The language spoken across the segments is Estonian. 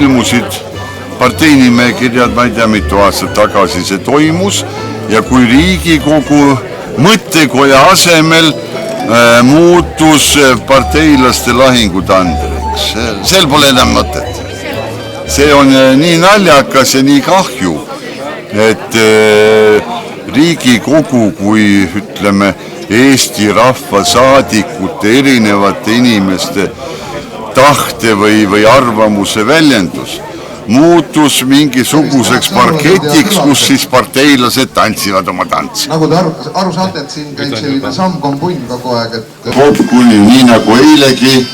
ilmusid parteinimekirjad, ma ei tea, mitu aastat tagasi see toimus ja kui Riigikogu mõttekoja asemel muutus parteilaste lahingutandriks. Sel pole enam mõtet. See on nii naljakas ja nii kahju, et Riigikogu kui, ütleme, Eesti rahva saadikute, erinevate inimeste tahte või arvamuse väljendus muutus mingisuguseks parketiks, kus siis parteilased tantsivad oma tantsi. Nagu te aru saate, et siin käib selline samm-kompunn kogu aeg, et... Kuni nii nagu eilegi,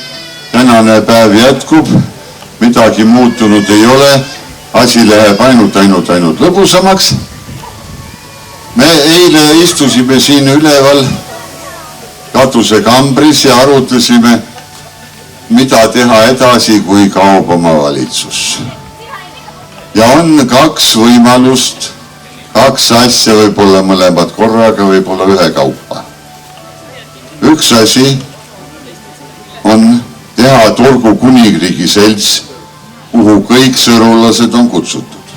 tänane päev jätkub, midagi muutunud ei ole, asi läheb ainult lõbusamaks. Me eile istusime siin üleval katusekambris ja arutasime, mida teha edasi, kui kaob omavalitsus. Ja on kaks võimalust, kaks asja, võib-olla mõlemad korraga, võib-olla ühe kaupa. Üks asi on teha Turgu kuningriigi selts, kuhu kõik sõrulased on kutsutud.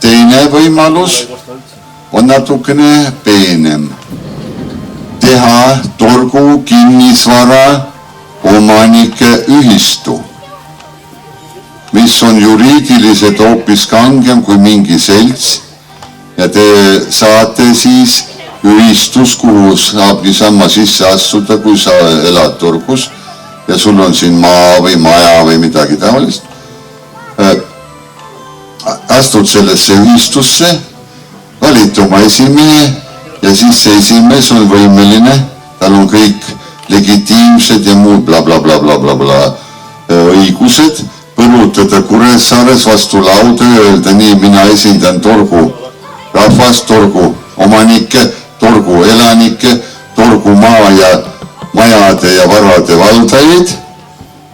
Teine võimalus on natukene peenem. Teha Turgu kinnisvara omanike ühistu, mis on juriidiliselt hoopis kangem kui mingi selts ja te saate siis ühistus, kuhu saab niisama sisse astuda, kui sa elad Turgus ja sul on siin maa või maja või midagi taolist. Astud sellesse ühistusse, valid oma esimehe ja siis see esimees on võimeline, tal on kõik legitiimsed ja muud blablabla õigused, põrutada Kuressaares vastu lauda ja öelda nii, mina esindan Turgu rahvast, Turgu omanikke, Turgu elanikke, Turgu maa ja majade ja varade valdajaid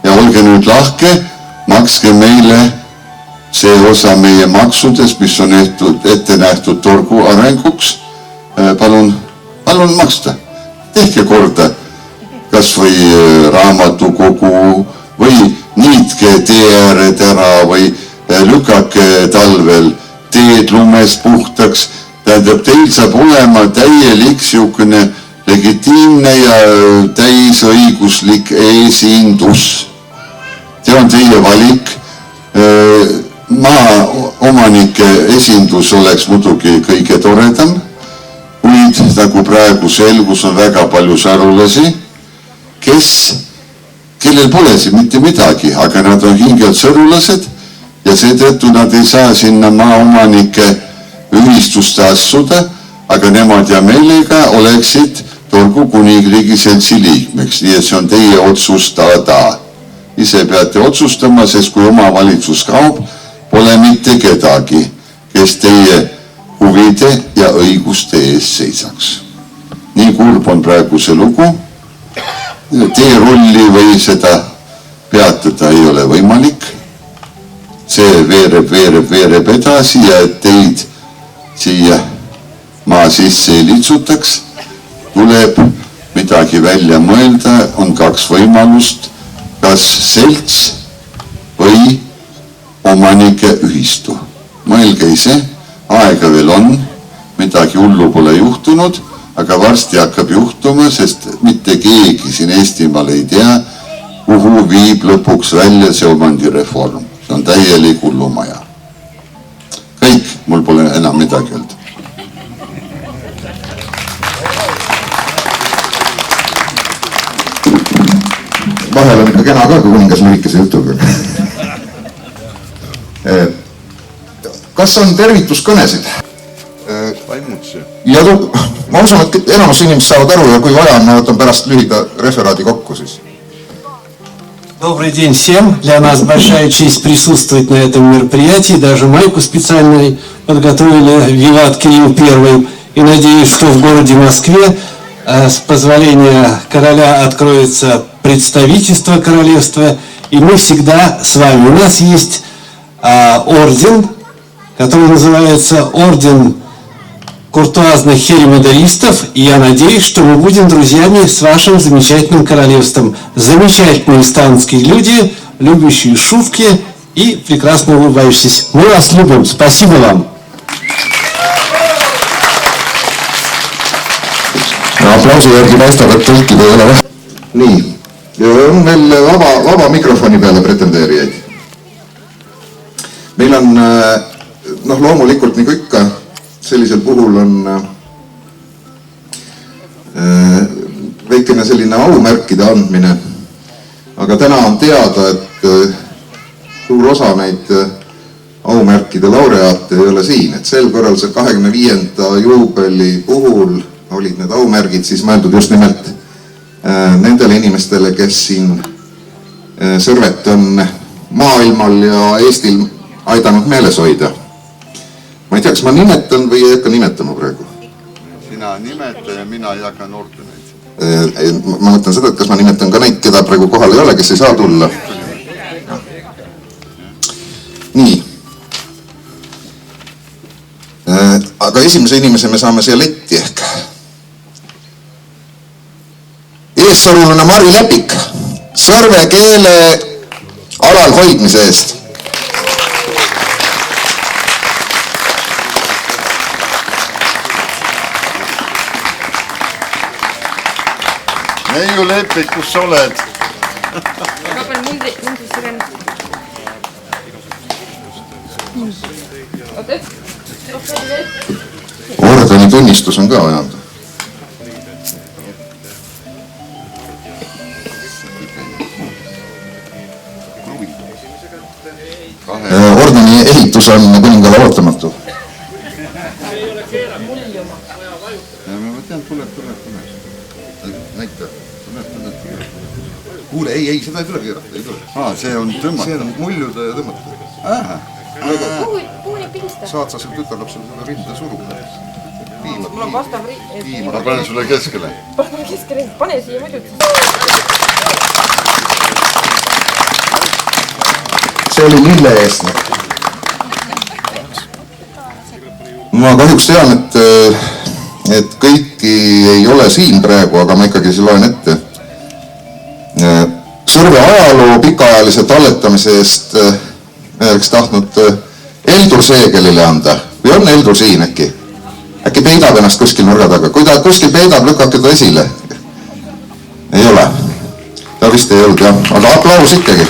ja olge nüüd lahke, makske meile see osa meie maksudest, mis on ette nähtud Turgu arenguks. Palun maksta, tehke korda kas või raamatukogu või niitke tee ääred ära või lükake talvel teed lumest puhtaks. Tähendab, teil saab olema täielik siukene legitiimne ja täisõiguslik esindus. See on teie valik. Maa omanike esindus oleks muidugi kõige toredam. Kuid nagu praegu selgus, on väga palju sarulasi, kellel pole siin mitte midagi, aga nad on hingelt sõrulased ja seetõttu nad ei saa sinna maaomanike ühistuste assuda, aga nemad ja meelega oleksid Turgu kuningriigi seltsi liikmeks, nii et see on teie otsustada. Ise peate otsustama, sest kui omavalitsus kaob, pole mitte kedagi, kes teie huvide ja õiguste ees seisaks. Nii kurb on praegu see lugu. Teerulli või seda peatada ei ole võimalik. See veereb edasi ja teid siia maa sisse ei litsutaks. Tuleb midagi välja mõelda, on kaks võimalust, kas selts või omanike ühistu. Mõelge ise. Aega veel on, midagi hullu pole juhtunud, aga varsti hakkab juhtuma, sest mitte keegi siin Eestimaal ei tea, kuhu viib lõpuks välja see omandireform. See on täielik hullumaja. Kõik, mul pole enam midagi öelda. Vahel on ikka kena ka, kui kuningas lühikese jutuga. Kas on tervituskõnesid? Ja ma usun, et enamus inimesed saavad aru ja kui vaja on, ma võtan pärast lühida referaadi kokku siis. Добрый день всем. Для нас большая честь присутствовать на этом мероприятии. Даже майку специально подготовили «Виват Кирилл I». И надеюсь, что в городе Москве с позволения короля откроется представительство королевства. И мы всегда с вами. У нас есть орден, который называется орден куртуазных херемодеристов, и я надеюсь, что мы будем друзьями с вашим замечательным королевством. Замечательные станские люди, любящие шутки и прекрасно улыбающиеся. Мы вас любим. Спасибо вам. Aplausi järgi paistab, et tõlkida ei ole vaja. Nii, on meil vaba mikrofoni peale pretendeerijaid. Meil on, loomulikult nagu ikka, sellisel puhul on veikene selline aumärkide andmine. Aga täna on teada, et suur osa neid aumärkide laureaate ei ole siin. Et sel korral see 25. juubeli puhul olid need aumärgid siis mõeldud just nimelt nendele inimestele, kes siin Sõrvet on maailmal ja Eestil aidanud meeles hoida. Ma ei tea, kas ma nimetan või ei hakka nimetama praegu? Sina nimeta ja mina ei hakka noorte neid. Ma mõtlen seda, et kas ma nimetan ka neid, keda praegu kohal ei ole, kes ei saa tulla. Nii. Aga esimese inimese me saame siia letti ehk. Eessarulane Mari Lepik Sõrve keele alal hoidmise eest. Neiu Lepik, kus sa oled? Ma pean mundrisse tegema. Ordeni tunnistus on ka vaja anda. Ordeni ehitus on kuningale ootamatu. Ma tean, tuleb. Näita. Kuule, ei, seda ei tule keerata, ei tule. See on tõmmata. See on muljuda ja tõmmata. Puuni pista. Saad sa seal tütarlapsel seda rinda suruda? Mul on vastav Ma panen sulle keskele. Pane keskele, pane siia muidugi. See oli lille eest. Ma kahjuks tean, et kõiki ei ole siin praegu, aga ma ikkagi loen ette. Sõrve ajaloo pikaajalise talletamise eest oleks tahtnud Eldur Seegelile anda. Või on Eldur siin äkki? Äkki peidab ennast kuskil nurga taga. Kui ta kuskil peidab, lükkake ta esile. Ei ole. Ta vist ei olnud, jah. Aga aplaus ikkagi.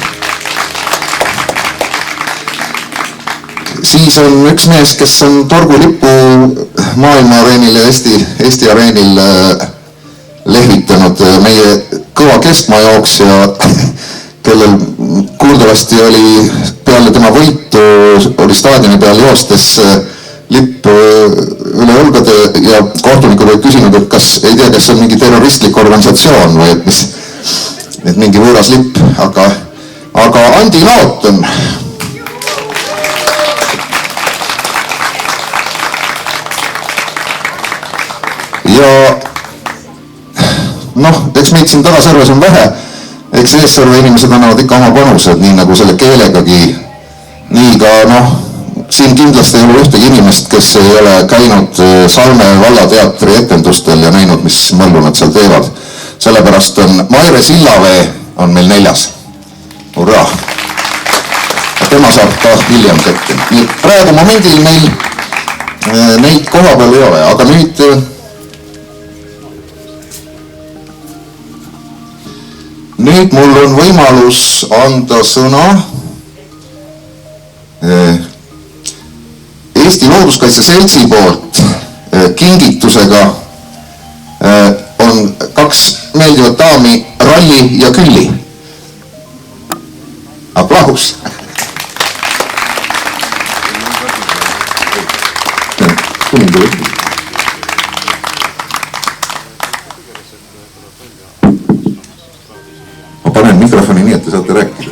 Siis on üks mees, kes on torgu lipu maailma areenil ja Eesti areenil lehvitanud meie kõva keskmajooksja, kellel kuuldavasti oli peale tema võitu, oli staadioni peal joostes lipp üle õlgade ja kohtunikud olid küsinud, et kas ei tea, kas see on mingi terroristlik organisatsioon või et mingi võõras lipp, aga Andi Laot on ja eks meid siin Tagasõrves on vähe, eks Eessarve inimesed annavad ikka oma panused, nii nagu selle keelegagi, nii ka siin kindlasti ei ole ühtegi inimest, kes ei ole käinud Salme vallateatri etendustel ja näinud, mis möllu nad seal teevad. Sellepärast on Maire Sillavee on meil 4. Hurraa! Ja tema saab ka hiljem kätte. Nii praegu momendil meil neid koha peal ei ole, aga nüüd mul on võimalus anda sõna Eesti Looduskaitse Seltsi poolt kingitusega on 2 meeldivat daami, Ralli ja Külli. Aplaus! Ma panen mikrofoni nii, et te saate rääkida.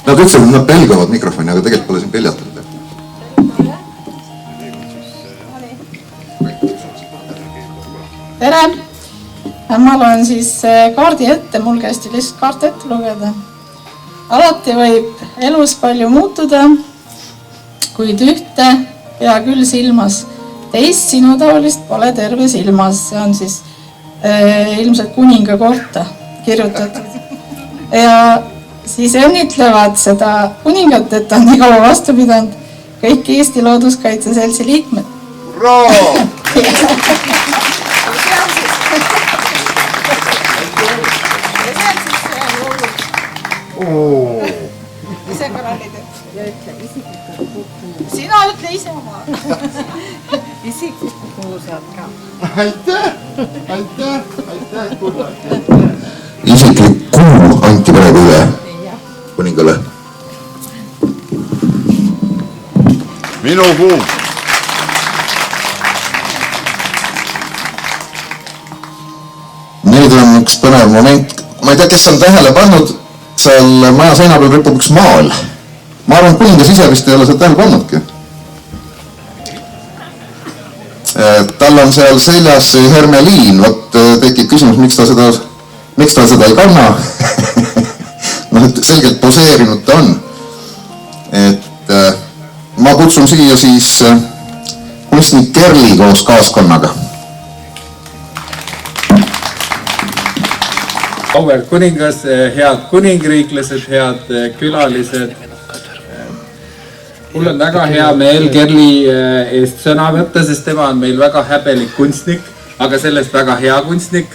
Nad ütlesid, et nad pelgavad mikrofoni, aga tegelikult pole siin peljatud. Tere! Ma loen siis kaardi ette, mul käesti lihtsalt kaart ette lugeda. Alati võib elus palju muutuda, kuid ühte pea küll silmas. Teist sinu taolist pole terves ilmas. See on siis ilmselt kuninga kohta kirjutatud. Ja siis õnnitlevad seda kuningat, et ta on nii kaua vastu pidanud kõik Eesti Looduskaitse Seltsi liikmed. Ise korralid, ja ütle isiklikult. Sina ütle ise oma. Isiklikult kuhu saad ka. Aitäh! Isiklik kuu anti praegu üle kuningale. Minu kuu. Nüüd on üks põnev moment. Ma ei tea, kes on tähele pannud, seal maja seina peal ripub üks maal. Ma arvan, kuningas ise vist ei ole seda tähele pannudki. Tal on seal seljas hermeliin, vot tekib küsimus, miks ta seda ei kanna. Selgelt poseerinud ta on. Ma kutsun siia siis kunstnik Kerli koos kaaskonnaga. Auväärt kuningas, head kuningriiklased, head külalised. Mul on väga hea meel Kerli eest sõna võtta, sest tema on meil väga häbelik kunstnik, aga sellest väga hea kunstnik.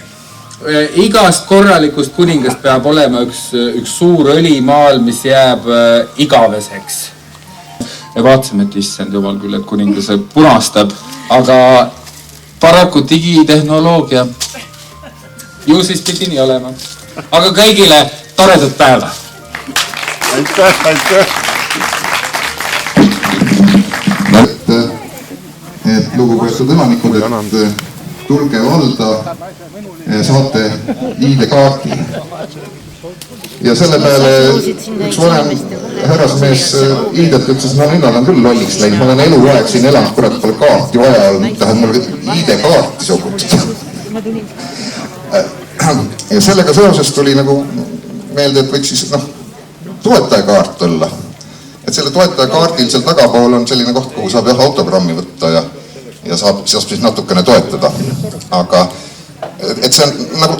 Igast korralikust kuningast peab olema üks suur õlimaal, mis jääb igaveseks. Me vaatasime, et issand jumal küll, et kuningas punastab, aga paraku digitehnoloogia ju siis pidi nii olema. Aga kõigile toredat päeva! Aitäh! Et lugupeetud elanikud, et tulge valda, saate ID-kaardi. Ja selle peale üks vanem härrasmees ID-t ütles, no nüüd olen küll lolliks läinud, ma olen eluaeg siin elanud, kurat pole kaarti vaja olnud, tähendab mul ID-kaarti sokutada. Ja sellega seoses tuli nagu meelde, et võiks siis toetajakaart olla. Et selle toetajakaardil seal tagapool on selline koht, kuhu saab jah autogrammi võtta ja saab siis natukene toetada. Aga et see on,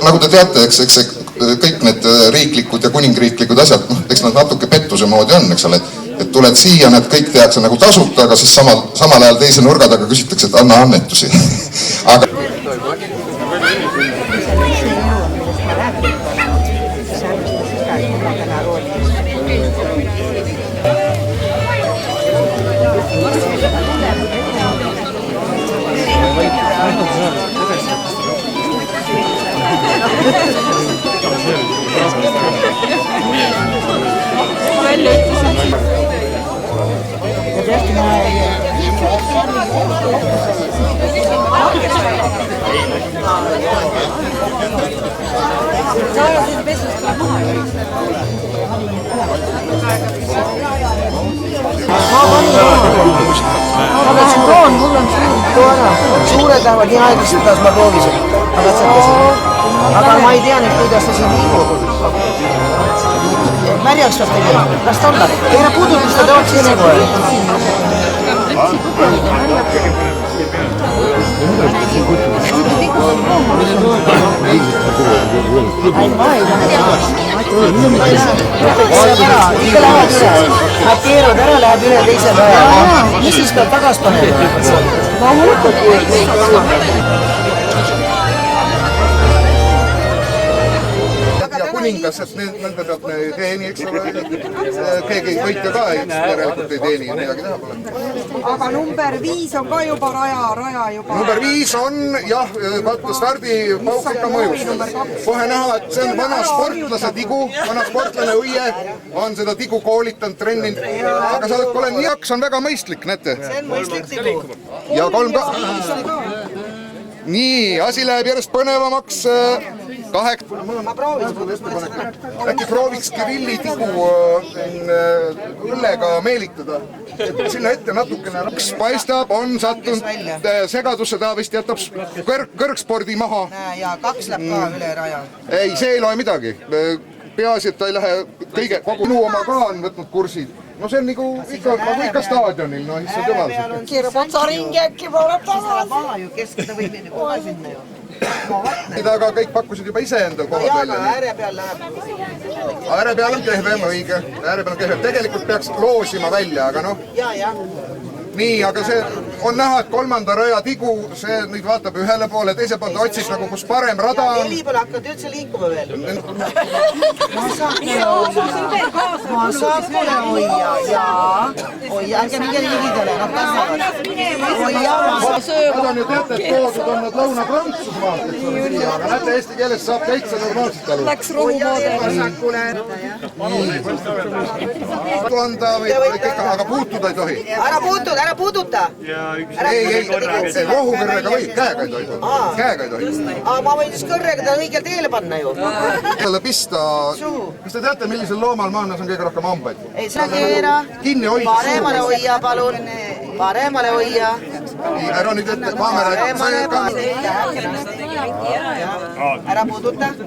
nagu te teate, eks see kõik need riiklikud ja kuningriiklikud asjad, eks nad natuke pettuse moodi on, eks ole, et tuled siia, need kõik tehakse nagu tasuta, aga siis samal ajal teise nurga taga küsitakse, et anna annetusi. Aga Ma lähen toon, mul on suured lähevad nii aeglaselt, kuidas ma proovisin. Ma katsetasin. Aga ma ei tea nüüd, kuidas ta siin liigub. Märjaks peab tegema. Kas ta olla? Ei nad puudutab seda teod siin kohe. Ikka lähevad üle. Nad keeruvad ära, läheb üle teise päeva. Ja siis peab tagasi panema. kuningas, et nende pealt me ei teeni, eks ole, keegi võitja ka järelikult ei teeni ja midagi teha pole. Aga number 5 on ka juba raja juba. Number 5 on, jah, vaata stardipauk ikka mõjus. Kohe näha, et see on vana sportlase tigu, vana sportlane õie, on seda tigu koolitanud, trenninud, aga sa oled nii haks, on väga mõistlik, näete. See on mõistlik tigu. Ja 3 ka. Nii, asi läheb järjest põnevamaks. 8. Ma proovisin. Äkki prooviks Kirilli tigu õllega meelitada. Sinna ette natukene paistab, on sattunud segadusse, ta vist jätab kõrgspordi maha. Ja 2 läheb ka üle raja. Ei, see ei loe midagi. Peaasi, et ta ei lähe kogu minu oma ka on võtnud kursid. No see on nagu ikka staadionil, no issand jumal. Keerab otsa ringi äkki, ma olen tagasi. Paha ju, kes seda võib minna kohe sinna ju. Aga kõik pakkusid juba ise endal kohad välja. ääre peal läheb. Ääre peal on kehvem, õige. Ääre peal on kehvem. Tegelikult peaks loosima välja, aga noh. Ja. Nii, aga see on näha, et kolmanda raja tigu, see nüüd vaatab ühele poole, teise poolt otsib nagu, kus parem rada on. Neli pole hakanud üldse liikuma veel. Vasakule hoia, jaa. Hoia, ärge minge ligidele, nad tasavad. Hoia, vasakule. Nad on ju teate, et toodud on nad Lõuna-Prantsusmaalt, eks ole, siia, aga näete, eesti keeles saab täitsa normaalselt aru. Läks rohumoodi. Vasakule. Anda või kõik, aga puutuda ei tohi. Ära puuduta. Ei, rohukõrrega võib, käega ei tohi. Käega ei tohi. Ma võin siis kõrrega ta õigel teele panna ju. Talle pista, kas te teate, millisel loomal maailmas on kõige rohkem hambaid? Ei saa keera. Kinni hoida. Paremale hoia, palun. Paremale hoia. Ära nüüd ette, kaamera. Ära puuduta. Ta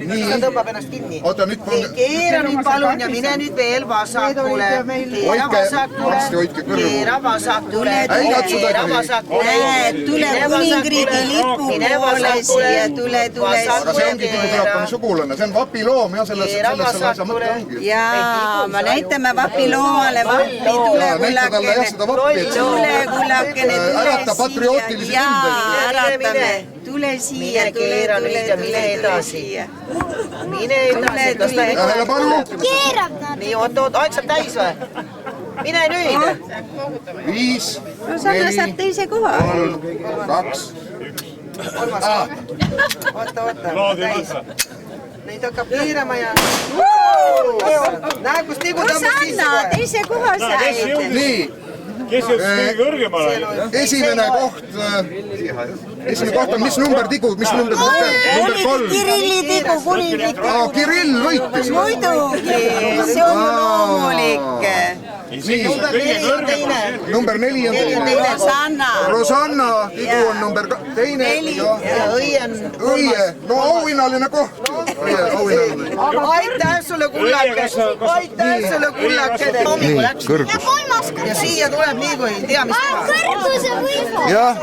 tõmbab ennast kinni. Oota, nüüd keera nüüd palun ja mine nüüd veel vasakule. Keera vasakule. Keera vasakule. Keera vasakule. Tule kuningriigi lipu poole siia, tule aga see ongi tüdrukappa sugulane, see on vapiloom ja selles asja mõte ongi. jaa, me näitame vapiloomale vappi, tule kullakene, tule kullakene, ärata patriootilisi jaa, äratame, tule siia, tule edasi. Mine edasi. Tähelepanu. Nii, oot, aeg saab täis või? Mine nüüd. 5, Rosanna saab 4, teise koha. 3, 2. Oota, täis. Neid hakkab keerama ja... Näe, kus tigu tõmbas sisse Rosanna, kohe. teise koha said. Nii, kes jõudis kõige kõrgemale? esimene koht on, mis number tigu, mis number tigu? Number 3. Kirilli tigu, kuninglik. Kirill võitis. Muidugi, see on ju loomulik. Number 4 on Rosanna. Rosanna tigu on number 2. Ja õie on... Õie, no auhinnaline koht. Aitäh sulle kullake. Aitäh sulle kullake. Hommikul läks. Ja siia tuleb nii, kui ei tea, mis teha. Kõrguse võimu. Jah.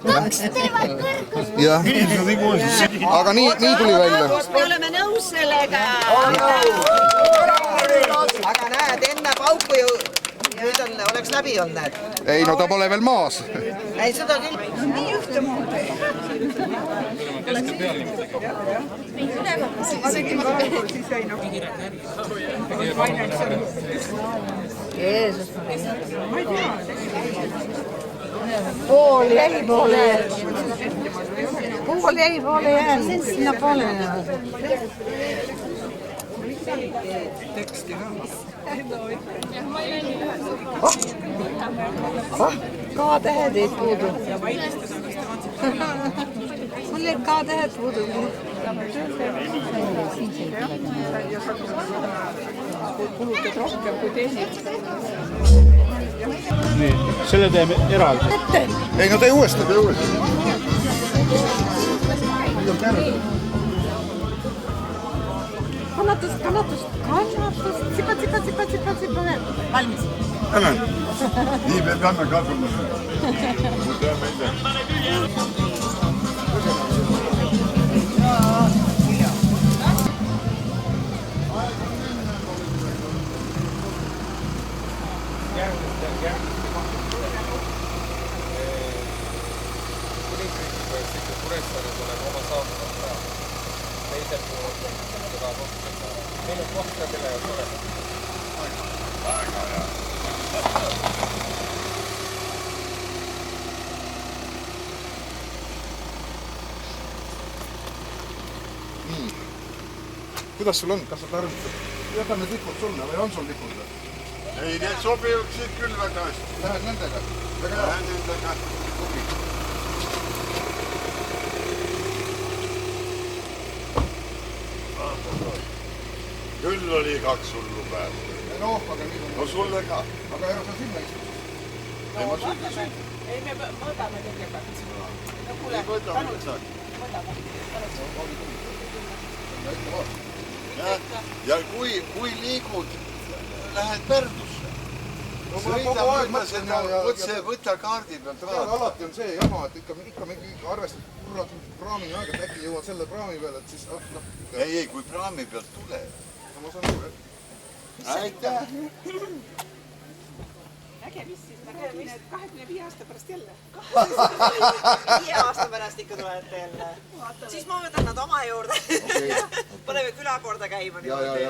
Kaks teevad kõrgust. Jah, aga nii tuli välja. Me oleme nõus sellega. Aga näed, enne pauku ju... Nüüd oleks läbi olnud, näed. Ei, no ta pole veel maas. Ei, seda küll. Nii ühtemoodi. Jeesus. Pool jäi poole jäänud. Sinna poole jäänud. Teksti ka. K-tähed ei puudu. Mul jäid K-tähed puudu. Kulutad rohkem kui teised. Nii, selle teeme eraldi. Ei, no tee uuesti. Kannatust. Tsipa. Valmis. Tänan. Nii peab kanna kasvama. Kuressaare tuleb oma saatkond ka. Teisel pool seda kohta. Meil on koht ka selle jaoks olemas. Väga hea. Nii. Kuidas sul on? Kas sa tarvitad? Jätame lipud sulle või on sul lipud? Ei, need sobivad siit küll väga hästi. Lähed nendega? Lähen nendega. Küll oli 2 hullu päeva. Noh, aga nii on. No sulle ka. Aga ära sa sinna istu. Ei, ma süüdisin. Ei, me mõõdame kõigepealt. Ei võta midagi. Ja kui liigud, lähed Pärnusse. Võta kaardi pealt Alati on see jama, et ikka mingi arvestad sõbrad praami aega, et äkki jõuad selle praami peale, et siis... Ei, kui praami pealt tuleb. Ma saan aru, et... Aitäh! Nägemist siis, ma räägin, et 25 aasta pärast jälle. 5 aasta pärast ikka tulete jälle. Siis ma võtan nad oma juurde. Paneme külakorda käima niimoodi.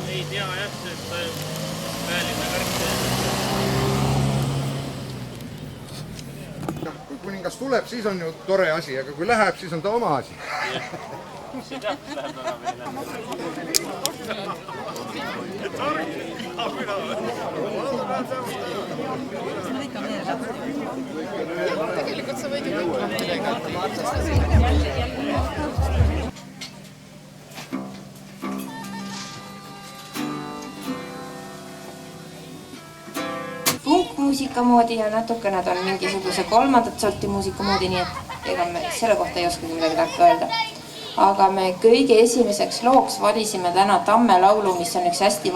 Ei tea jah, et väeline värk. Kui kuningas tuleb, siis on ju tore asi, aga kui läheb, siis on ta oma asi. See täpselt läheb ära meile. Tegelikult sa võid ju kõik Funkmuusika moodi ja natuke nad on mingisuguse kolmandat sorti muusika moodi, nii et ega me selle kohta ei oskagi midagi tarka öelda. Aga me kõige esimeseks looks valisime täna Tamme laulu, mis on üks hästi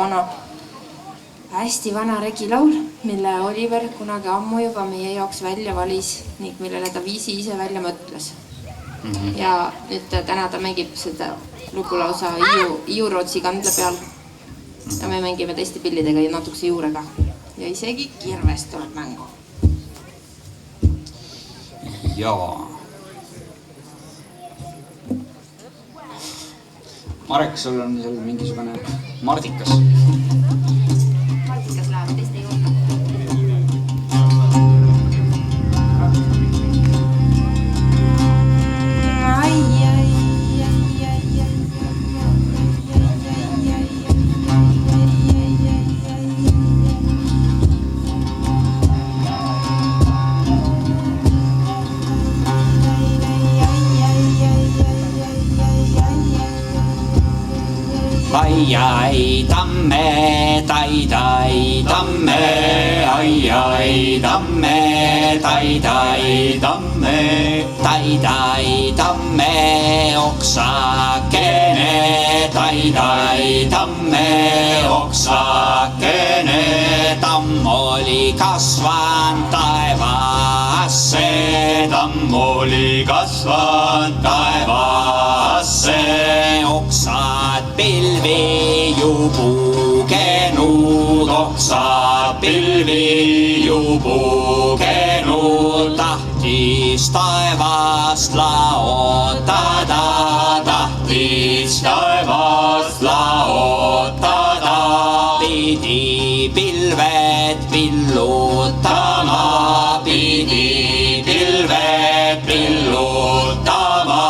vana regilaul, mille Oliver kunagi ammu juba meie jaoks välja valis ning millele ta viisi ise välja mõtles. Ja nüüd täna ta mängib seda lugulausa Iurootsi kandle peal. Ja me mängime teiste pillidega ja natukese juurega. Ja isegi kirvest tuleb mängu. Jaa. Marek, sul on seal mingisugune mardikas. Mardikas läheb teiste juurde. Ai tamme, tai tamme, ai tamme, tai tamme, oksakene, tai tamme, oksakene, tamm oli kasvanud taevasse, tamm oli kasvanud taevasse, oksad pilvi ju puugenud, oksad pilvi ju puugenud, tahtis taevast laotada, tahtis taevast laotada, pidi pilved pillutama, pidi pilved pillutama,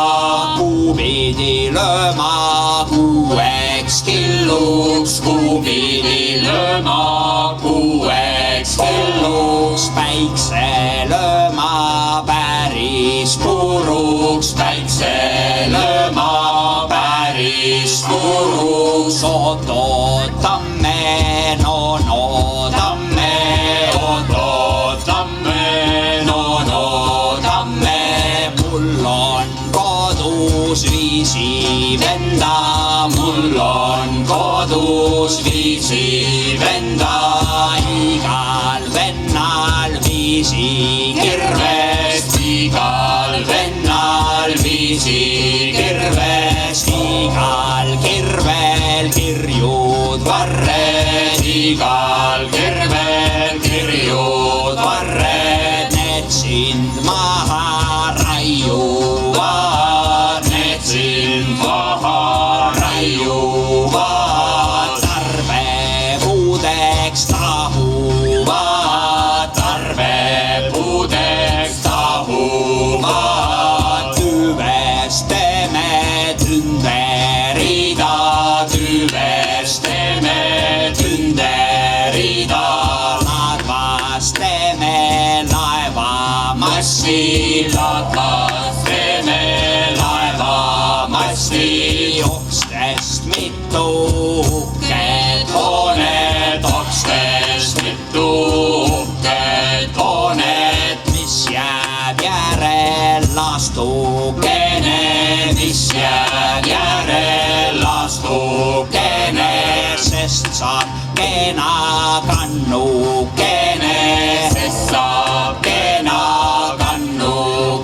kuu pidi lööma kuueks killuks, kuu pidi lööma kuueks killuks, päikse lööma päris puruks, päikse lööma päris puruks, oot-oot-tamme, no-no-tamme, oot-oot-tamme, no-no-tamme, mul on kodus viisi venda, mul on kodus viisi venda, igal vennal viisi kirvest, igal vennal viisi kirvest, igal kirvel kirjud varred, igal kirvel kirjud varred, need sind maha raiuvad, need sind maha raiuvad, tarbepuudeks tahuvad, tarbepuudeks tahuvad, tüvest teeme tünderida, tüvest teeme tünderida, latvast teeme laevamassi, latvast teeme laevamassi, okstest mitu uhked hooned, okstest mitu uhked hooned, mis jääb järel lastukene, mis jääb järel lastukene, sest saab kena kannukene, sest saab kena kannukene.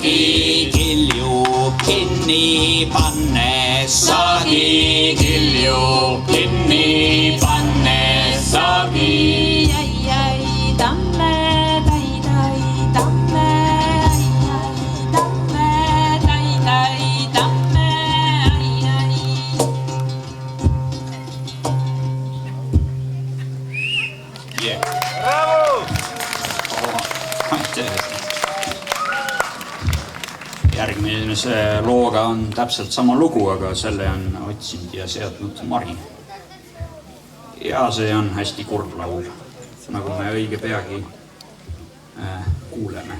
saagi kilju kinni pannes, saagi kilju kinni pannes, saagi. Jäi tamme, tai, tamme, tamme, tai, tamme, Yeah. Bravo! Järgmise looga on täpselt sama lugu, aga selle on otsinud ja seadnud Mari. Ja see on hästi kurb laul, nagu me õige peagi kuuleme.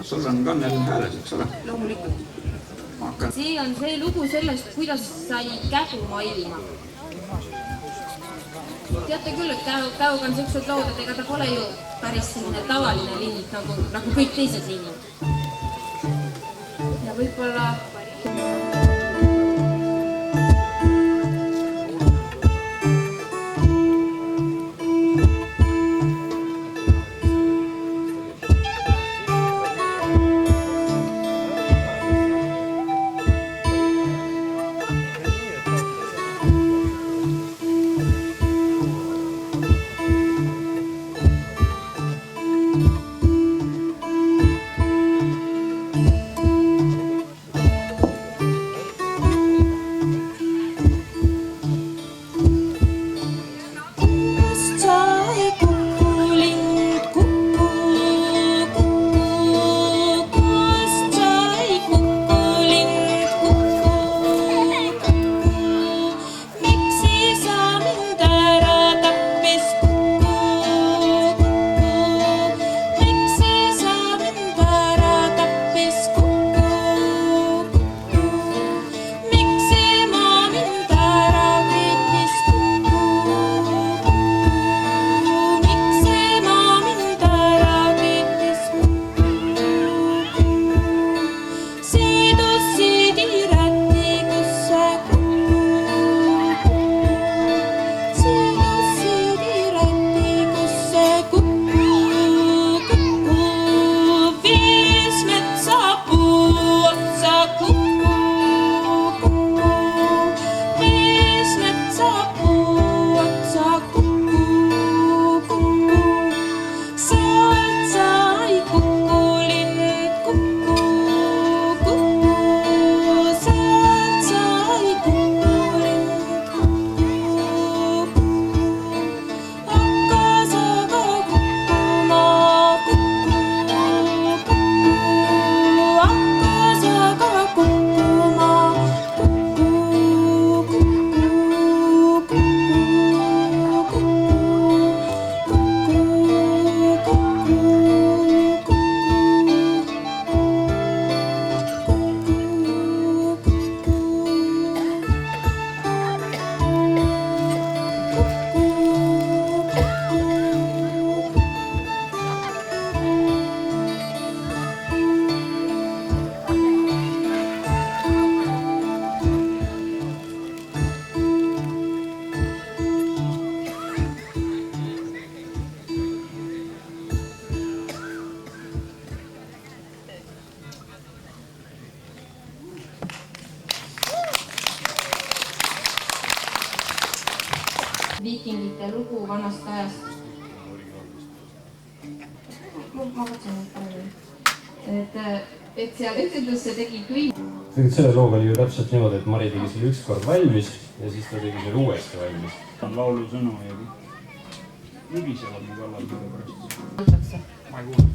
Sul on kannel hääles, eks ole? loomulikult. See on see lugu sellest, kuidas sai kägu maailma. Teate küll, et Käoga on sellised lood, et ega ta pole ju päris selline tavaline lind, nagu kõik teised linnid. Ja võib-olla... Viikingite lugu vanast ajast. Ma võtsin nüüd palju. Et seal üteldusse tegi kõik. Selle looga oli ju täpselt niimoodi, et Mari tegi selle üks kord valmis ja siis ta tegi selle uuesti valmis. Laulu sõnu ja libisevad mu kallal selle pärast. Ma ei kuule.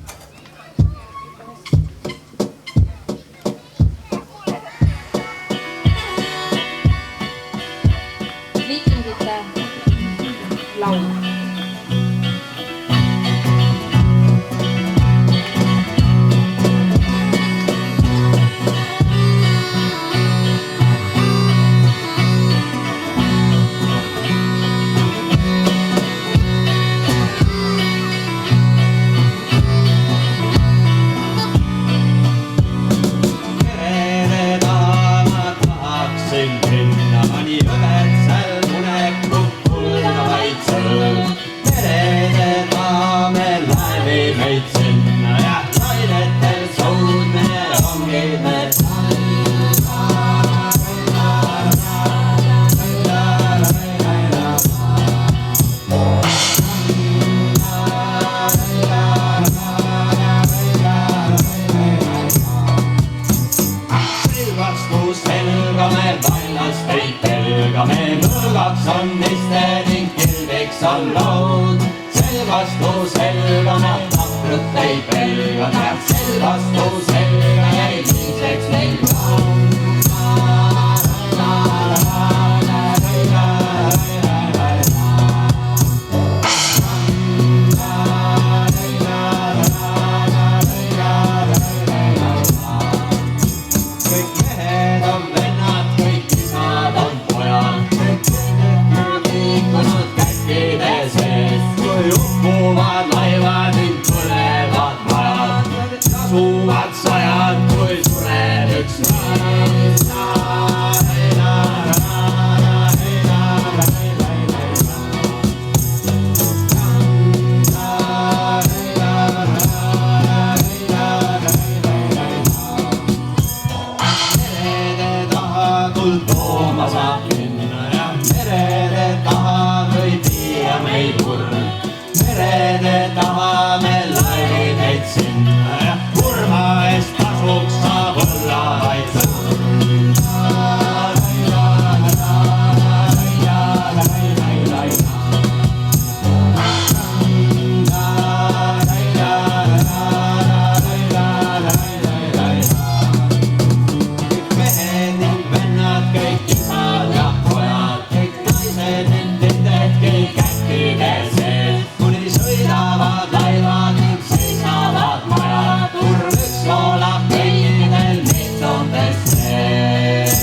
Viikingite laul. vangime. Vastus helgame, vallast ei pelgame, mõõgaks on niste ning kilviks on laud. Selvastus helgame, taprut ei pelgame, selvastus helgame, liiseks meil laud. Uppuvad laivad ning põlevad majad, tasuvad sajad, kui sureb üks naine. Merede taha tuld tooma saab minna ja merede taha võib viia meid kurb. Merede taha me laevideid sinna ja kurma eest tasuks saab olla vaid kõik mehed ning vennad, kõik isad ja pojad, kõik naised ning tütred, kõik äkkide sees. Sõidavad laivad ning seisavad majad, kurv üks voolab kõikidel metsondest sees.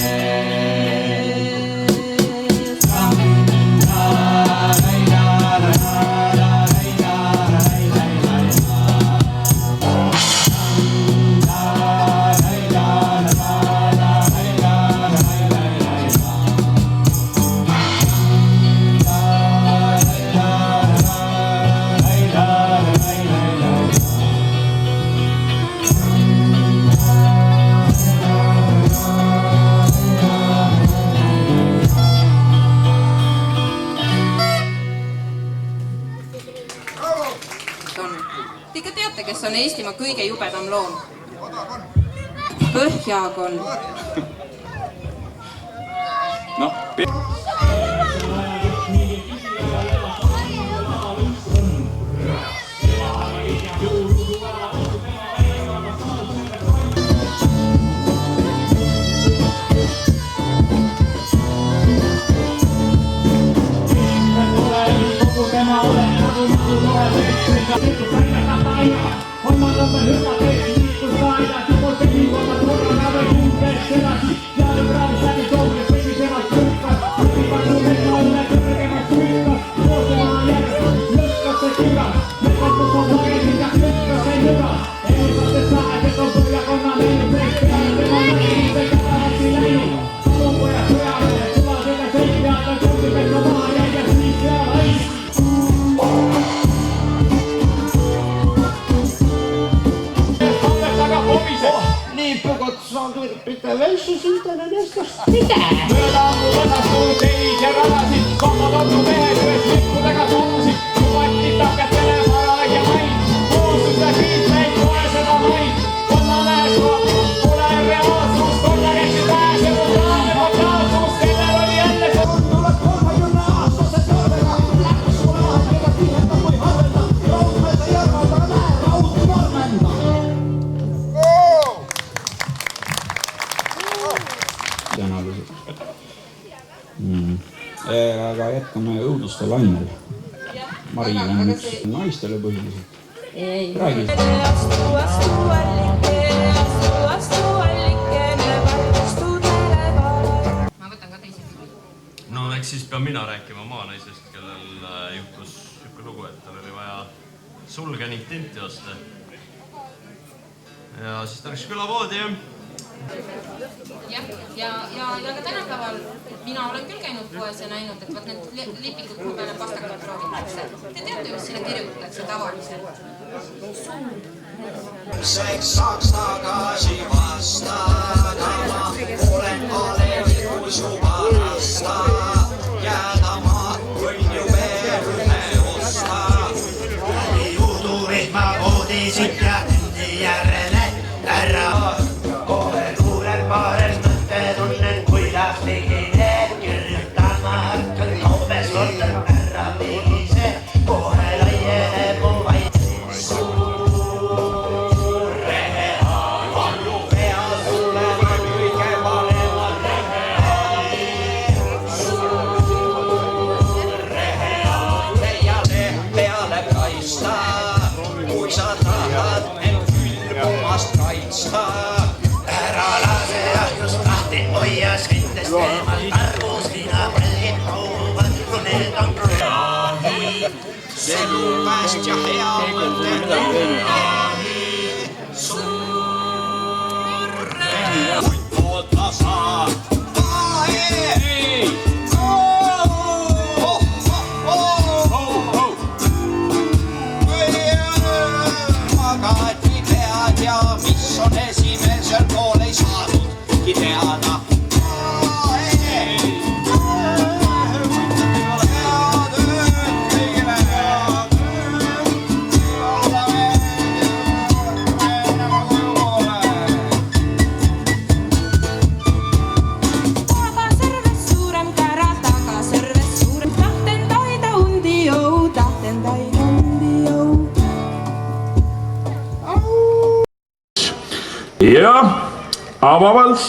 Te ikka teate, kes on Eestimaa kõige jubedam loom? Põhjakonn. Aga jätkame õuduste lainel. Mari on üks naistele põhiliselt. Räägi. Ma võtan ka teise pildi. No eks siis pean mina rääkima maanaisest, kellel juhtus niisugune lugu, et tal oli vaja sulge ning tinti osta. Ja siis ta läks külavoodi ja ka tänapäeval mina olen küll käinud poes ja näinud, et vaat need lipikud, kuhu peale pastakat roogitakse. Te teate, mis sinna kirjutatakse tavaliselt? Seks saaks tagasi vastu. kaitsta. Ära lase ahjust lahti, hoia sendest eemalt arvus, lina põlgid hauvad, kui need on kraahi. Sellepärast ja hea mõte kraahi. Surre oota sa. Mis on esimesel pool ei saanudki teada. Taga serves suurem kära, taga serves suurem. Tahten taida undi jõu, tahten taida undi jõu. Ja avavalt.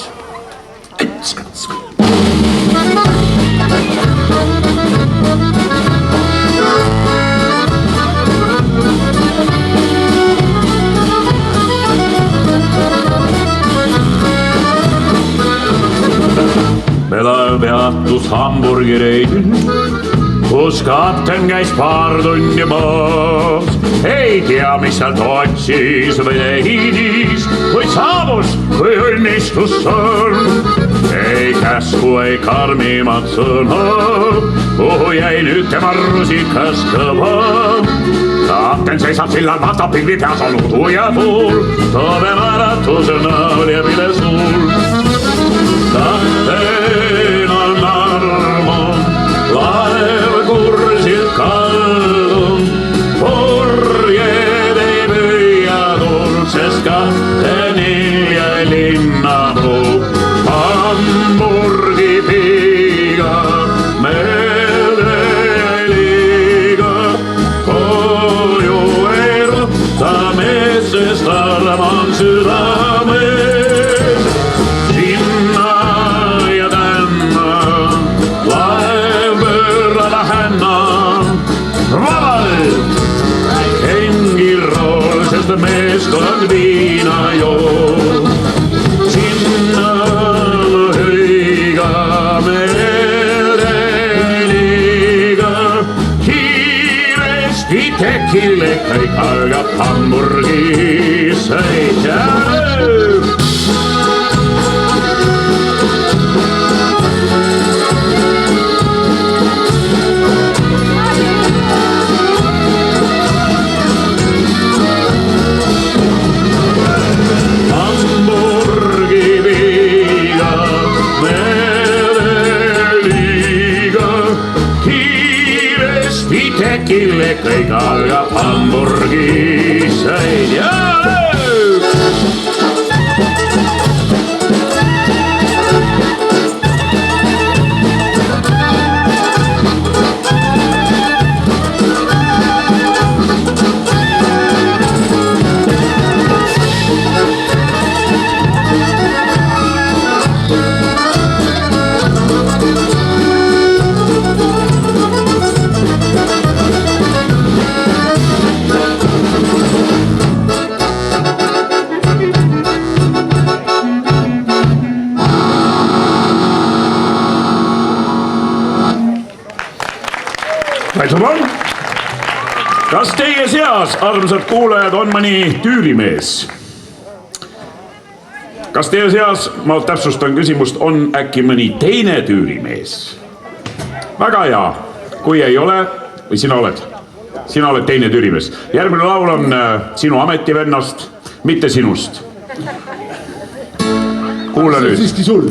Melav peatus hamburgereid, kus kapten käis paar tundi maas. Ei tea, mis sealt otsis või leidis, kuid saabus, kui õnnistus on. Ei käsku, ei karmimat sõna, kuhu jäi nüüd tema rusikas kõva. Kapten seisab sillal, vaatab pilvi peas on udu ja tuul, toome määratusena oli pile suul. Kapten on armunud, laev kursilt kaldun, purjed ei püüa tuult, sest kaptenil jäi linnapuu. Hamburgi piiga, meelde jäi liiga, koju ei rutta mees, sest arm on südames. Sinna ja tänna, laev pöörada hänna, vabalt kengil rool, sest meeskond viina joo. Sinna hõiga meelde liiga, kiiresti tekile kõik algab Hamburgi sõitja. Tekille kõik algab Hamburgi sõitja. Kas teie seas, armsad kuulajad, on mõni tüürimees? Kas teie seas, ma täpsustan küsimust, on äkki mõni teine tüürimees? Väga hea, kui ei ole, või sina oled teine tüürimees. Järgmine laul on sinu ametivennast, mitte sinust. Kuule nüüd. Siiski sul.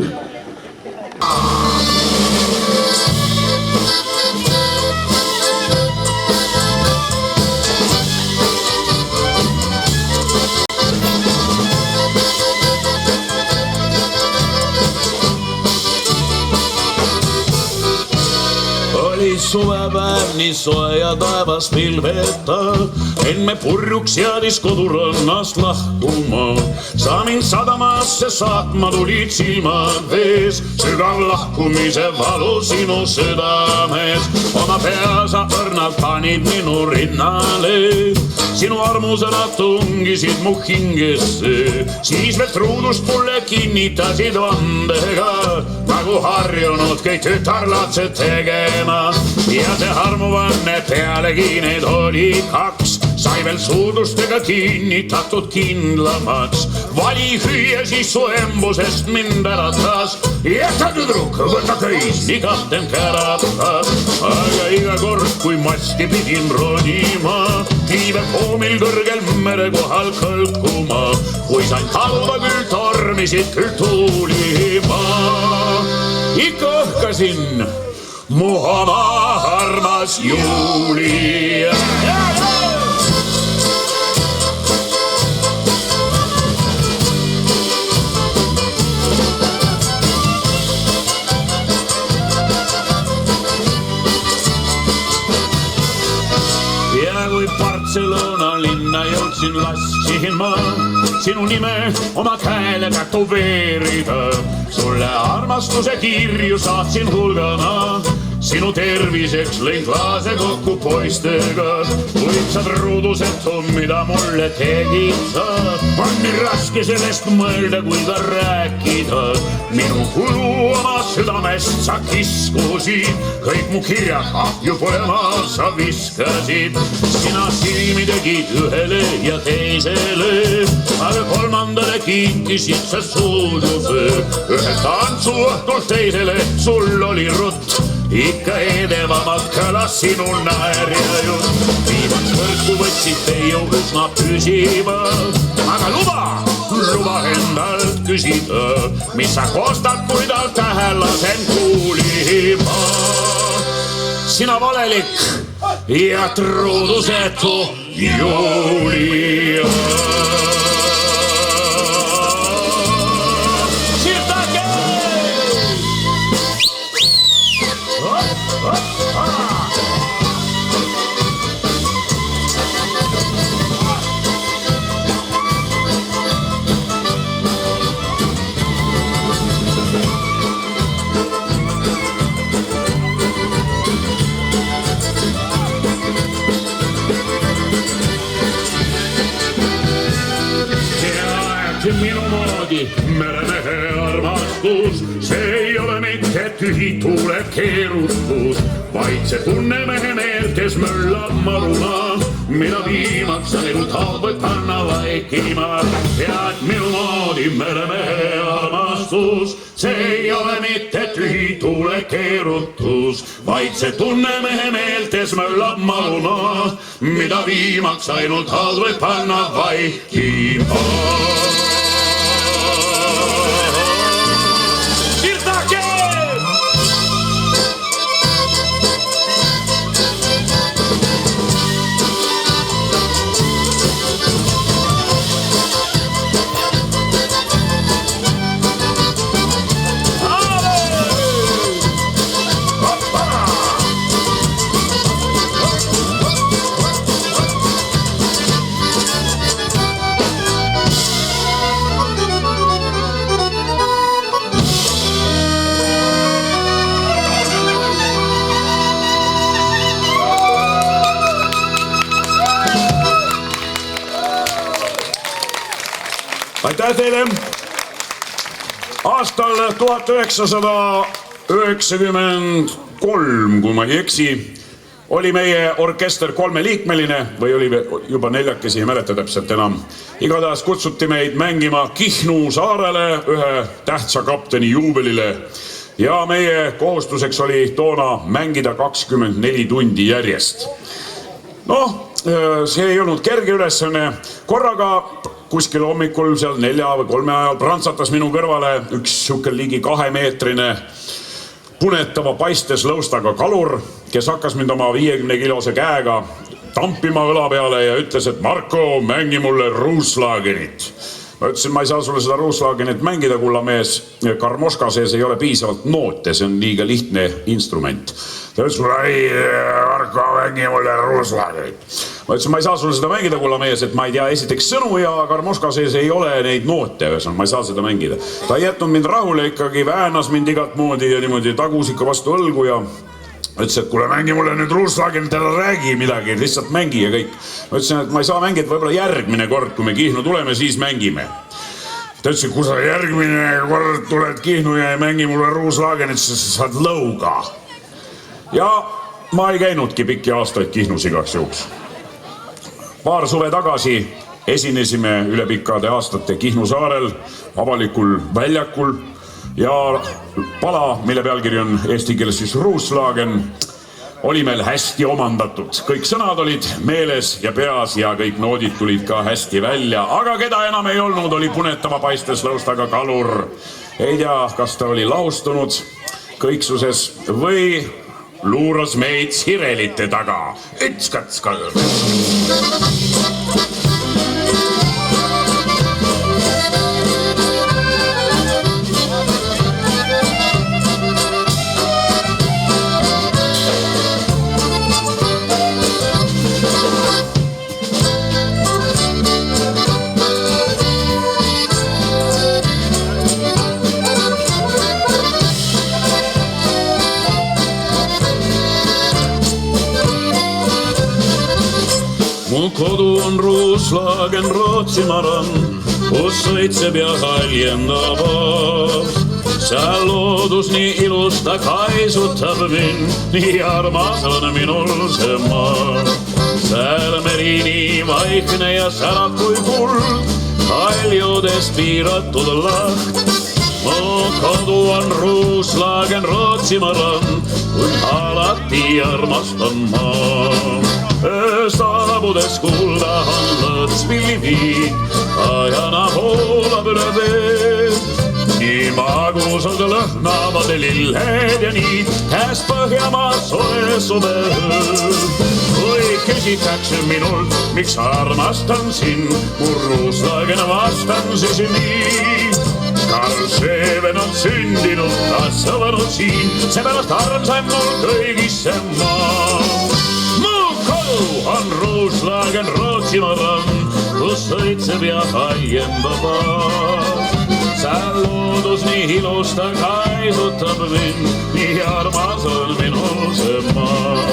Suvepäev nii soe ja taevas pilveta, enne purjuks jäädis kodurannast lahkuma. Sa mind sadamasse saatma tulid silmad vees, sügav lahkumise valu sinu südames. Oma pea sa õrnalt panid minu rinnale, sinu armusõnad tungisid mu hingesse. Siis veel truudust mulle kinnitasid vandega, nagu harjunud kõik tütarlatsed tegema. Ja see armuvanne pealegi neid oli kaks, sai veel suudustega kinnitatud kindlamaks. Vali hüüe siis su embusest mind äratas, jäta tüdruk, võta köis, nii kapten käratas. Aga iga kord, kui masti pidin ronima, tiive poomil kõrgel mere kohal kõlkuma. Kui sain taluda, küll tormisid, küll tuulima. Ikka õhkasin mu oma armas Juuli. Ja kui Barcelona linna jõudsin, laskisin ma sinu nime oma käele tätoveerida. Sulle armastuse kirju saatsin hulgana, sinu terviseks lõin klaase kokku poistega. Kuid sa truudusetu, mida mulle tegid sa, on nii raske sellest mõelda kui ka rääkida. Minu kulu oma südamest sa kiskusid, kõik mu kirjad ahju põlema sa viskasid. Sina silmi tegid ühele ja teisele, aga kolmandale kinkisid sa suudluse. Ühelt tantsuõhtult teisele sul oli rutt, ikka edevamalt kõlas sinu naer ja jutt. Viimaks võrku võtsid teiu üsna püsiva, aga luba endalt küsida, mis sa kostad, kui tal tähe lasen kuulima. Sina valelik ja truudusetu Julia. Minu moodi meremehe armastus, see ei ole mitte tühi tuule keerutus, vaid see tunne mehe meeltes möllab maruna, mida viimaks ainult halbad panna vaikima. Ja et minu moodi meremehe armastus, see ei ole mitte tühi tuule keerutus, vaid see tunne mehe meeltes möllab maruna, mida viimaks ainult halbad panna vaikima. Aitäh teile! Aastal 1993, kui ma ei eksi, oli meie orkester 3-liikmeline või oli juba 4-kesi, ei mäleta täpselt enam. Igatahes kutsuti meid mängima Kihnu saarele ühe tähtsa kapteni juubelile ja meie kohustuseks oli toona mängida 24 tundi järjest. Noh, see ei olnud kerge ülesanne. Korraga kuskil hommikul seal 4 või 3 ajal prantsatas minu kõrvale üks siuke ligi 2-meetrine punetava paistes lõustaga kalur, kes hakkas mind oma 50-kilose käega tampima õla peale ja ütles, et Marko, mängi mulle ruuslaagenit. Ma ütlesin, ma ei saa sulle seda ruuslaagenit mängida, kullamees. Karmoška sees ei ole piisavalt noote, see on liiga lihtne instrument. Ta ütles, ei, Marko, mängi mulle ruuslaagenit. Ma ütlesin, ma ei saa sulle seda mängida, kulla mees, et ma ei tea esiteks sõnu ja Karmoška sees ei ole neid noote, ühesõnaga, ma ei saa seda mängida. Ta ei jätnud mind rahule ikkagi, väänas mind igat moodi ja niimoodi tagus ikka vastu õlgu ja ütles, et kuule, mängi mulle nüüd Ruuslagen, täna räägi midagi, lihtsalt mängi ja kõik. Ma ütlesin, et ma ei saa mängida, võib-olla järgmine kord, kui me Kihnu tuleme, siis mängime. Ta ütles, et kui sa järgmine kord tuled Kihnu ja ei mängi mulle Ruuslagenit, siis saad lõuga. Ja ma ei käinudki pikki aastaid Kihnus igaks juhuks. Paar suve tagasi esinesime üle pikkade aastate Kihnu saarel avalikul väljakul ja pala, mille pealkiri on eesti keeles siis Ruuslagen, oli meil hästi omandatud. Kõik sõnad olid meeles ja peas ja kõik noodid tulid ka hästi välja. Aga keda enam ei olnud, oli punetama paistes lõustaga kalur. Ei tea, kas ta oli laustunud kõiksuses või luuras meid sirelite taga. Ütskats kalur. Mu kodu on Ruuslagen Rootsimaran, kus sõitseb ja haljendab. Seal loodus nii ilus, ta kaisutab mind, nii armas on minul see maa. Seal meri nii vaikne ja särab kui kuld, haljudest piiratud laht. Mu kodu on Ruuslagen Rootsimaran, kui alati armastan maa. Saabudes kuulda on lõtspilliviik, ajana hoolab üle vee. Nii magusad lõhnavad lilled ja nii käest Põhjamaa soe suvel. Kui küsitakse minult, miks armastan sind, mu Ruuslagen vastan siis nii. Karl Scheven on sündinud, kasvanud siin, seepärast armsaim mul kõigisse maa. On Ruuslagen Rootsimaran, kus sõitseb ja haljendab. Seal loodus nii ilus, ta kaisutab mind, nii armas on minul see maa.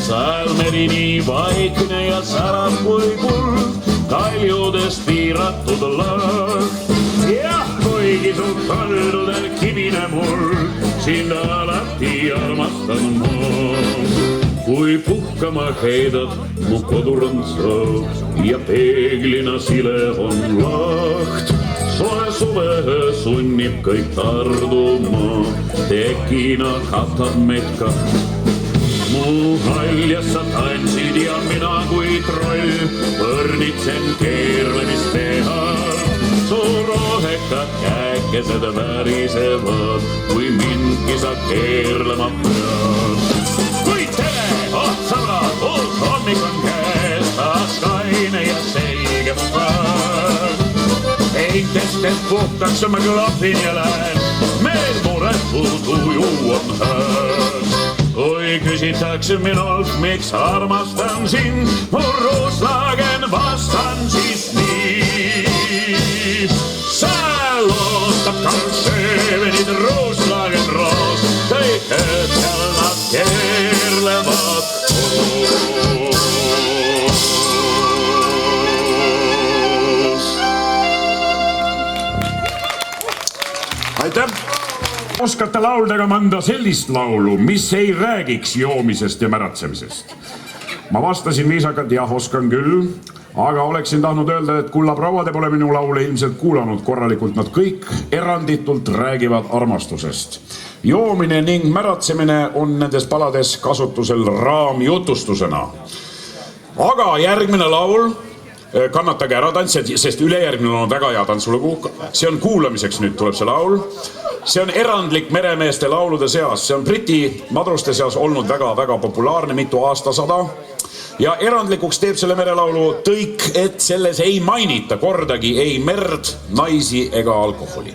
Seal meri nii vaikne ja särab kui kuld, kaljudest piiratud laht. Jah, kuigi su kaldudel kivine mul, sind alati armastan mul. Kui puhkama heidad mu kodurõntsa ja peeglina sile on laht. Soe suve sunnib kõik tarduma, tekina katab meid kaht. Mu haljas sa tantsid ja mina kui troll võrnitsen keerlemist teha. Su rohekad käekesed värisevad, kui mindki sa keerlema pead. Kui tere, sõbrad, uus hommik on käes, taas kaine ja selge mu päev. Heitest end puhtaks ma klapin ja lähen, meil muretud uju on hääl. Kui küsitakse minult, miks armastan sind, mu Ruuslagen vastan siis nii. Seal ootab Karl Schevenid Ruuslagen roos, kõik öötel nad keerlevad koos. Aitäh! Oskate lauldega mõnda sellist laulu, mis ei räägiks joomisest ja märatsemisest? Ma vastasin viisakalt, jah, oskan küll, aga oleksin tahtnud öelda, et kulla prouad pole minu laule ilmselt kuulanud korralikult. Nad kõik eranditult räägivad armastusest. Joomine ning märatsemine on nendes palades kasutusel raamjutustusena. Aga järgmine laul, kannatage ära tantsijad, sest ülejärgmine on väga hea tantsulugu. See on kuulamiseks, nüüd tuleb see laul. See on erandlik meremeeste laulude seas. See on Briti madruste seas olnud väga-väga populaarne mitu aastasada. Ja erandlikuks teeb selle merelaulu tõik, et selles ei mainita kordagi ei merd, naisi ega alkoholi.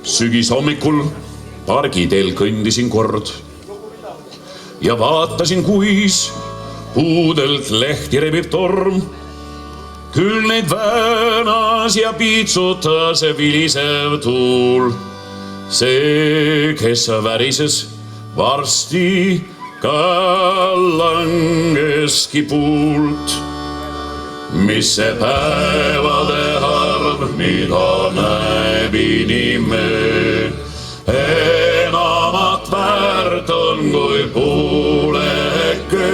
Sügis hommikul pargiteel kõndisin kord. ja vaatasin, kuis puudelt lehti rebib torm. Küll neid väänas ja piitsutas vilisev tuul. See, kes värises, varsti ka langeski puult. Mis see päevade harv, mida näeb inimene, enamat väärt on kui puuleke.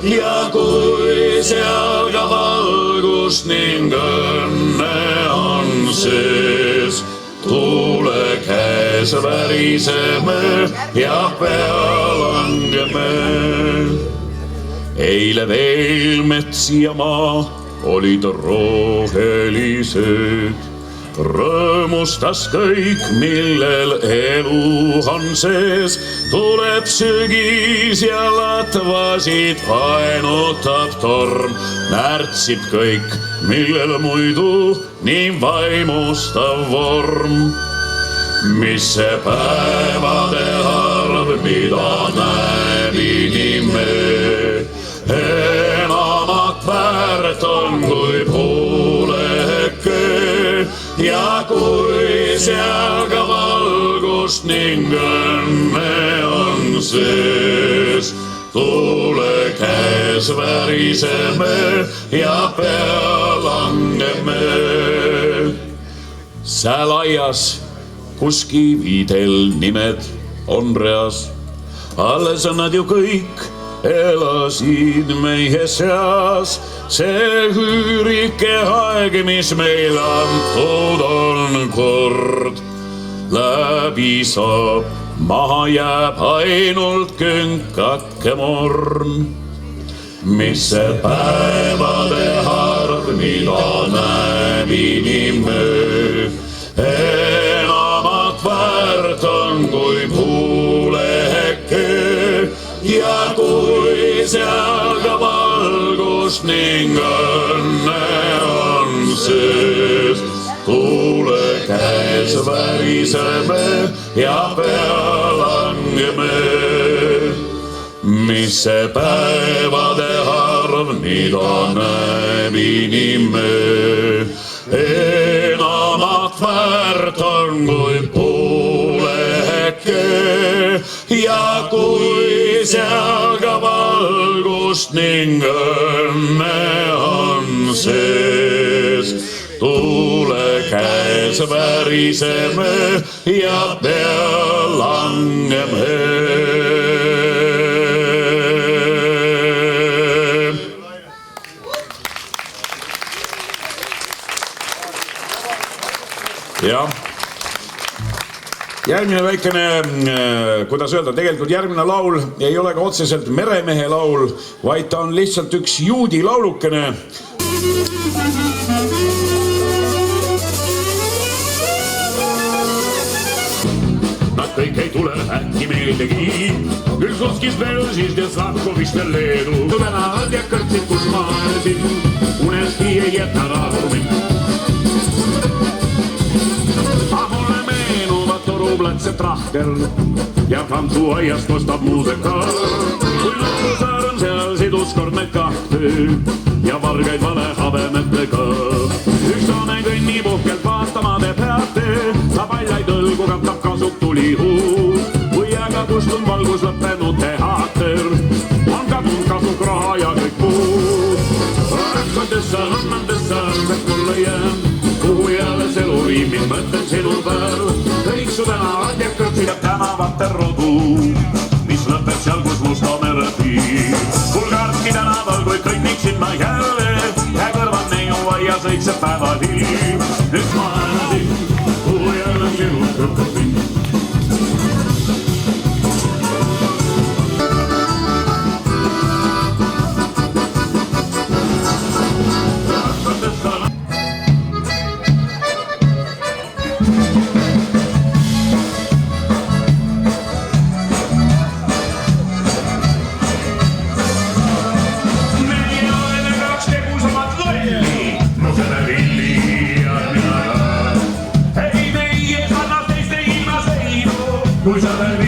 Ja kui seal ka valgust ning õnne on sees, tuule käes väriseme ja pea langeme. Eile veel mets ja maa olid rohelised. Rõõmustas kõik, millel elu on sees. Tuleb sügis ja latvasid paenutab torm. Närtsib kõik, millel muidu nii vaimustav vorm. Mis see päevade harv, mida näeb inimene, enamat väärt on kui puuleke. Ja kui seal ka valgust ning õnne on sees, tuule käes väriseme ja pea langeme. Seal aias, kus kividel nimed on reas, alles on nad ju kõik elasid meie seas. See üürike aeg, mis meil antud on kord, läbi saab, maha jääb ainult künkake morn. Mis see päevade harv, mida näeb inimene, enamat väärt on kui puuleke. Ja kui seal ka valgust ning õnne on sees, tuule käes väriseme ja pea langeme. Mis see päevade harv, mida näeb inimene, enamat väärt on kui puuleke. Ja kui seal ka valgust ning õnne on sees, tuule käes väriseme ja pea langeme. Jah. Järgmine väikene, kuidas öelda, tegelikult järgmine laul ei ole ka otseselt meremehe laul, vaid ta on lihtsalt üks juudi laulukene. Nad kõik ei tule äkki meeldegi, küll Sotskis, Belžis ja Slavkovist ja Leedu. Venad ja kõrtsid, kus maasid, uneski ei jäta rahu mind. Torubletse trahter ja Frantu aiast kostab muusika. Kui lõpusaar on seal siduskord meid kahte ja vargaid vale habemetega. Üks saame kõnnib uhkelt vaatamade peate, ta paljaid õlgu katab kasub tulihuus. Kui aga kustun valgus lõppenud teater, on kadunud kasuk raha ja kõik muud. Rakkadesse, õnnandesse, et mulle jääb, kuhu jäles elu viib mind mõtlen sinu peal. Kõik su tänavad ja kõrtsid ja tänavate rodu, mis lõpeb seal, kus Musta mere piir. Bulgarski tänaval, kui kõnniksin ma jälle ja kõrval neiu aias õigseb päevahiil. Nüüd ma äänsin, kuhu jälle sinu kõrtsid mind. Kui sa veel